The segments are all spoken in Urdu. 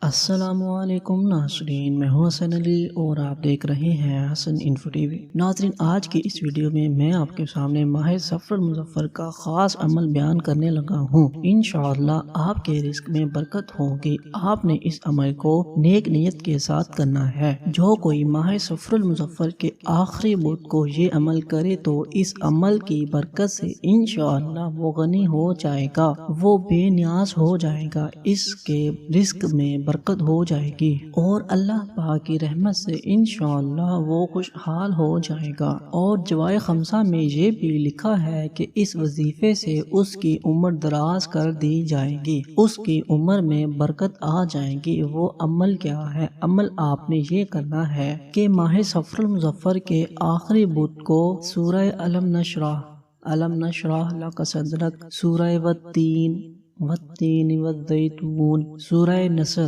السلام علیکم ناظرین، میں ہوں حسن علی اور آپ دیکھ رہے ہیں حسن انفو ٹی وی۔ ناظرین، آج کی اس ویڈیو میں آپ کے سامنے ماہ سفر المظفر کا خاص عمل بیان کرنے لگا ہوں۔ انشاءاللہ آپ کے رزق میں برکت ہوگی۔ آپ نے اس عمل کو نیک نیت کے ساتھ کرنا ہے۔ جو کوئی ماہ سفر المظفر کے آخری بدھ کو یہ عمل کرے تو اس عمل کی برکت سے انشاءاللہ وہ غنی ہو جائے گا، وہ بے نیاز ہو جائے گا، اس کے رزق میں برکت ہو جائے گی اور اللہ پاک کی رحمت سے انشاءاللہ وہ خوشحال ہو جائے گا۔ اور جوائے خمسہ میں یہ بھی لکھا ہے کہ اس وظیفے سے اس کی عمر دراز کر دی جائے گی، اس کی عمر میں برکت آ جائے گی۔ وہ عمل کیا ہے؟ عمل آپ نے یہ کرنا ہے کہ ماہ سفر المظفر کے آخری بدھ کو سورہ علم نشرح لک صدرک، سورہ والتین والزیتون، سورہ نصر،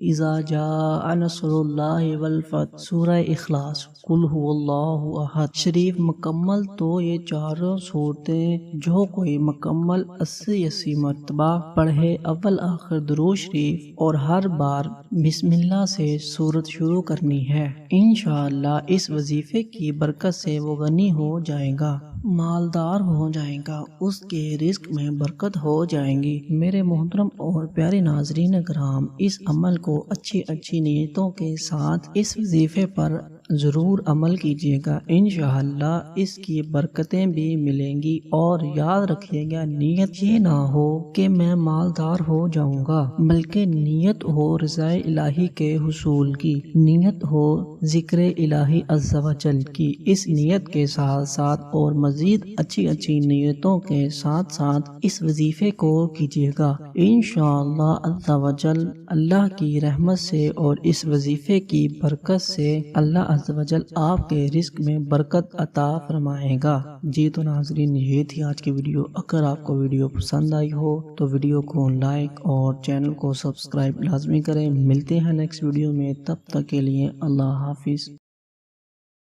اذا جاء نصر اللہ والفتح، سورہ اخلاص، قل هو اللہ احد شریف مکمل۔ تو یہ چاروں صورتیں جو کوئی مکمل 80 مرتبہ پڑھے، اول آخر درود شریف اور ہر بار بسم اللہ سے سورت شروع کرنی ہے، انشاءاللہ اس وظیفے کی برکت سے وہ غنی ہو جائے گا، مالدار ہو جائے گا، اس کے رزق میں برکت ہو جائے گی۔ میرے محترم اور پیارے ناظرین کرام، اس عمل کو اچھی نیتوں کے ساتھ اس وظیفے پر ضرور عمل کیجیے گا، انشاءاللہ اس کی برکتیں بھی ملیں گی۔ اور یاد رکھیے گا، نیت یہ نہ ہو کہ میں مالدار ہو جاؤں گا، بلکہ نیت ہو رضا الہی کے حصول کی، نیت ہو ذکر الہی عز و جل کی۔ اس نیت کے ساتھ ساتھ اور مزید اچھی نیتوں کے ساتھ ساتھ اس وظیفے کو کیجیے گا، انشاءاللہ عز و جل اللہ کی رحمت سے اور اس وظیفے کی برکت سے اللہ عز و جل آپ کے رزق میں برکت عطا فرمائے گا۔ جی تو ناظرین، یہ تھی آج کی ویڈیو۔ اگر آپ کو ویڈیو پسند آئی ہو تو ویڈیو کو لائک اور چینل کو سبسکرائب لازمی کریں۔ ملتے ہیں نیکسٹ ویڈیو میں، تب تک کے لیے اللہ حافظ۔